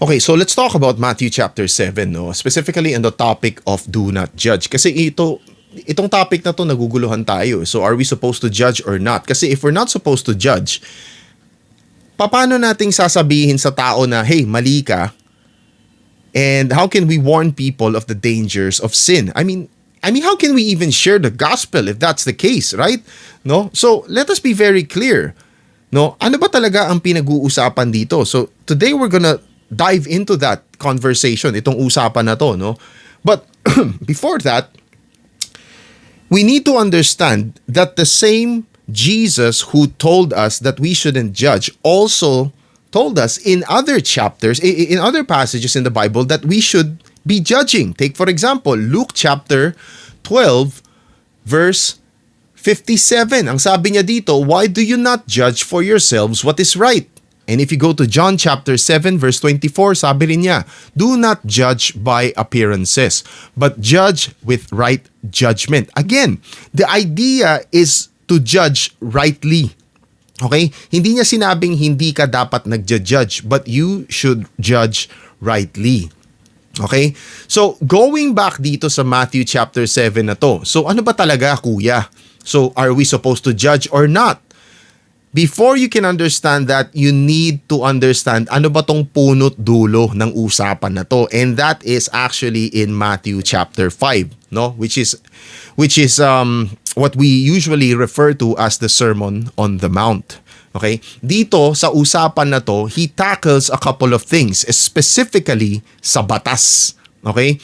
Okay, so let's talk about Matthew chapter 7, no? Specifically on the topic of do not judge. Kasi itong topic na to naguguluhan tayo. So are we supposed to judge or not? Kasi if we're not supposed to judge, paano nating sasabihin sa tao na, hey, mali ka? And how can we warn people of the dangers of sin? I mean, how can we even share the gospel if that's the case, right? No? So let us be very clear. No? Ano ba talaga ang pinag-uusapan dito? So today we're gonna dive into that conversation, itong usapan na to, no? But before that, we need to understand that the same Jesus who told us that we shouldn't judge also told us in other chapters, in other passages in the Bible, that we should be judging. Take, for example, Luke chapter 12, verse 57. Ang sabi niya dito, why do you not judge for yourselves what is right? And if you go to John chapter 7, verse 24, sabi rin niya, do not judge by appearances, but judge with right judgment. Again, the idea is to judge rightly. Okay? Hindi niya sinabing hindi ka dapat nagja-judge, but you should judge rightly. Okay? So, going back dito sa Matthew chapter 7 na to. So, ano ba talaga, kuya? So, are we supposed to judge or not? Before you can understand that, you need to understand ano ba tong punot dulo ng usapan na to. And that is actually in Matthew chapter 5, no? Which is what we usually refer to as the Sermon on the Mount. Okay? Dito sa usapan na to, he tackles a couple of things, specifically sa batas. Okay?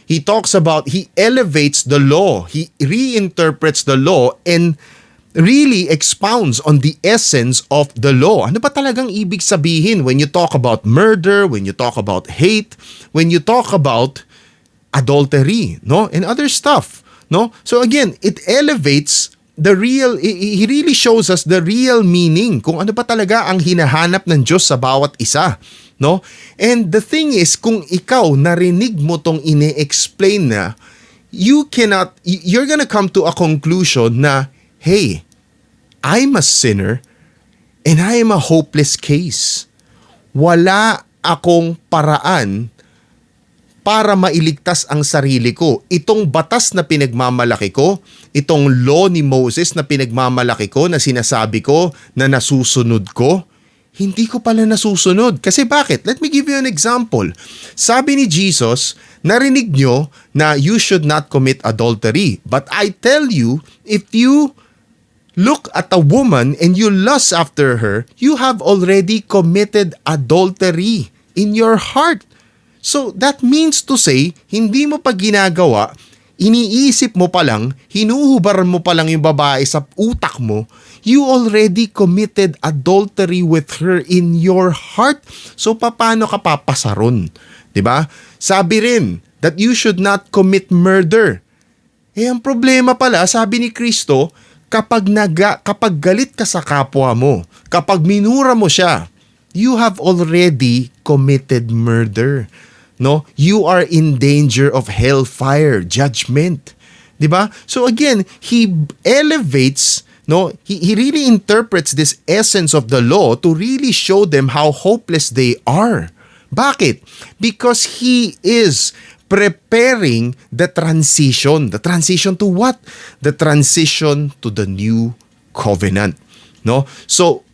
He talks about, he elevates the law, he reinterprets the law, and really expounds on the essence of the law. Ano ba talagang ibig sabihin when you talk about murder, when you talk about hate, when you talk about adultery, no? And other stuff, no? So again, it elevates the real, he really shows us the real meaning, kung ano ba talaga ang hinahanap ng Diyos sa bawat isa, no? And the thing is, kung ikaw narinig mo tong ine-explain na, you're gonna come to a conclusion na, hey, I'm a sinner and I am a hopeless case. Wala akong paraan para mailigtas ang sarili ko. Itong batas na pinagmamalaki ko, itong law ni Moses na pinagmamalaki ko, na sinasabi ko na nasusunod ko, hindi ko pala nasusunod. Kasi bakit? Let me give you an example. Sabi ni Jesus, narinig nyo na you should not commit adultery. But I tell you, if you look at a woman and you lust after her, you have already committed adultery in your heart. So that means to say, hindi mo pa ginagawa, iniisip mo pa lang, hinuhubaran mo pa lang yung babae sa utak mo, you already committed adultery with her in your heart. So paano ka papasaron? 'Di ba? Sabi rin that you should not commit murder. Ang problema pala, sabi ni Kristo, kapag galit ka sa kapwa mo, kapag minura mo siya, you have already committed murder. No? You are in danger of hellfire, judgment. 'Di ba? So again, he elevates, no? He really interprets this essence of the law to really show them how hopeless they are. Bakit? Because he is preparing the transition. The transition to what? The transition to the new covenant. No? So,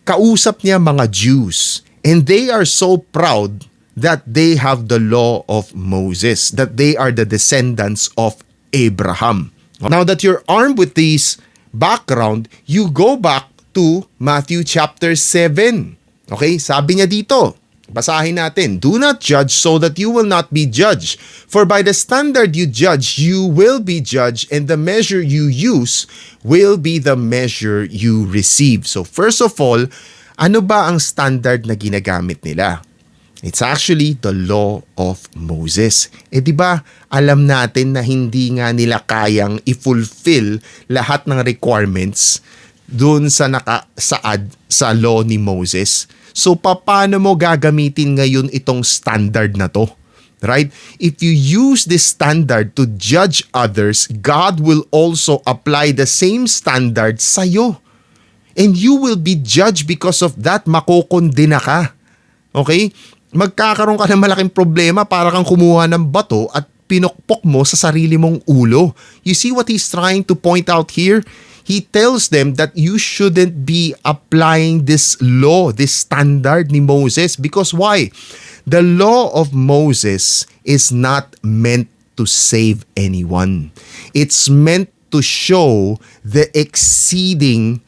kausap niya mga Jews, and they are so proud that they have the law of Moses, that they are the descendants of Abraham. Now that you're armed with this background, you go back to Matthew chapter 7. Okay? Sabi niya dito, basahin natin, do not judge so that you will not be judged. For by the standard you judge, you will be judged, and the measure you use will be the measure you receive. So first of all, ano ba ang standard na ginagamit nila? It's actually the law of Moses. Di ba, alam natin na hindi nga nila kayang i-fulfill lahat ng requirements dun sa nakasaad sa law ni Moses. So, paano mo gagamitin ngayon itong standard na to? Right? If you use this standard to judge others, God will also apply the same standard sa'yo. And you will be judged because of that, makokondena ka. Okay? Magkakaroon ka ng malaking problema para kang kumuha ng bato at pinukpok mo sa sarili mong ulo. You see what he's trying to point out here? He tells them that you shouldn't be applying this law, this standard ni Moses. Because why? The law of Moses is not meant to save anyone. It's meant to show the exceeding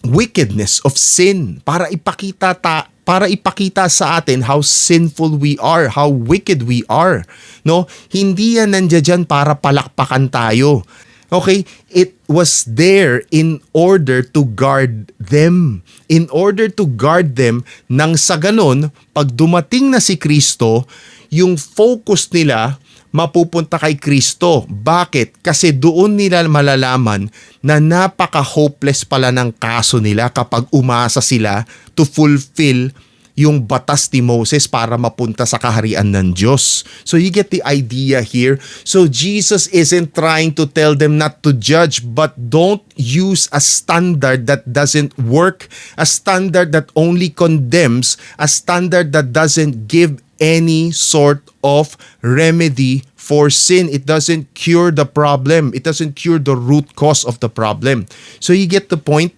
wickedness of sin, para ipakita sa atin how sinful we are, how wicked we are. No, hindi yan nandiyan para palakpakan tayo. Okay, it was there in order to guard them. In order to guard them, nang sa ganon, pag dumating na si Kristo, yung focus nila mapupunta kay Kristo. Bakit? Kasi doon nila malalaman na napaka-hopeless pala ng kaso nila kapag umasa sila to fulfill yung batas ni Moses para mapunta sa kaharian ng Diyos. So you get the idea here. So Jesus isn't trying to tell them not to judge, but don't use a standard that doesn't work, a standard that only condemns, a standard that doesn't give any sort of remedy for sin. It doesn't cure the problem. It doesn't cure the root cause of the problem. So you get the point,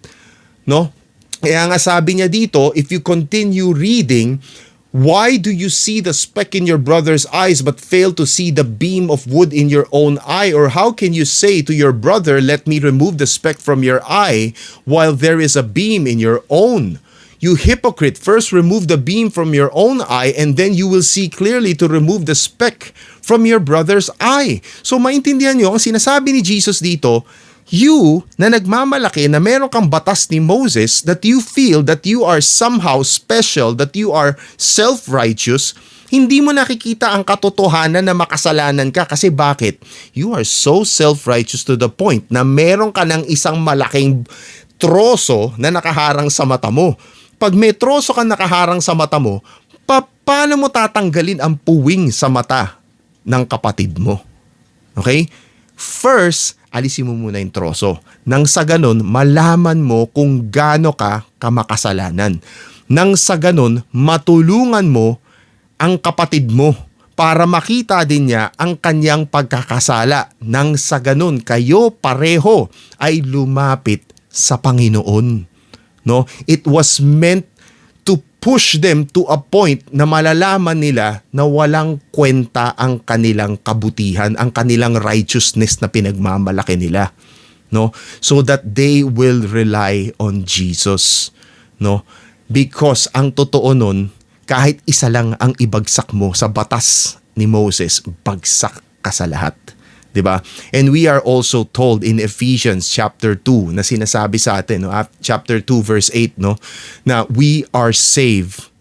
no? Kaya nga sabi niya dito, if you continue reading, why do you see the speck in your brother's eyes but fail to see the beam of wood in your own eye? Or how can you say to your brother, let me remove the speck from your eye while there is a beam in your own? You hypocrite, first remove the beam from your own eye and then you will see clearly to remove the speck from your brother's eye. So maintindihan nyo, ang sinasabi ni Jesus dito, you na nagmamalaki na meron kang batas ni Moses, that you feel that you are somehow special, that you are self-righteous, hindi mo nakikita ang katotohanan na makasalanan ka. Kasi bakit? You are so self-righteous to the point na meron ka ng isang malaking troso na nakaharang sa mata mo. Pag may troso ka nakaharang sa mata mo, paano mo tatanggalin ang puwing sa mata ng kapatid mo? Okay? First, alisin mo muna yung troso. Nang sa ganun, malaman mo kung gaano ka kamakasalanan. Nang sa ganun, matulungan mo ang kapatid mo para makita din niya ang kanyang pagkakasala. Nang sa ganun, kayo pareho ay lumapit sa Panginoon. No? It was meant to push them to a point na malalaman nila na walang kwenta ang kanilang kabutihan, ang kanilang righteousness na pinagmamalaki nila. No? So that they will rely on Jesus. No? Because ang totoo nun, kahit isa lang ang ibagsak mo sa batas ni Moses, bagsak ka sa lahat. Diba? And we are also told in Ephesians chapter 2 na sinasabi sa atin, no? Chapter 2 verse 8, no? Na we are saved,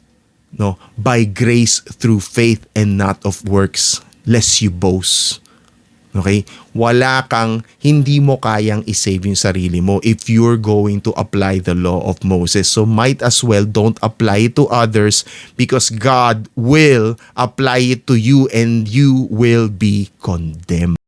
no, by grace through faith and not of works, lest you boast. Okay? Hindi mo kayang isave yung sarili mo if you're going to apply the law of Moses. So might as well don't apply it to others, because God will apply it to you and you will be condemned.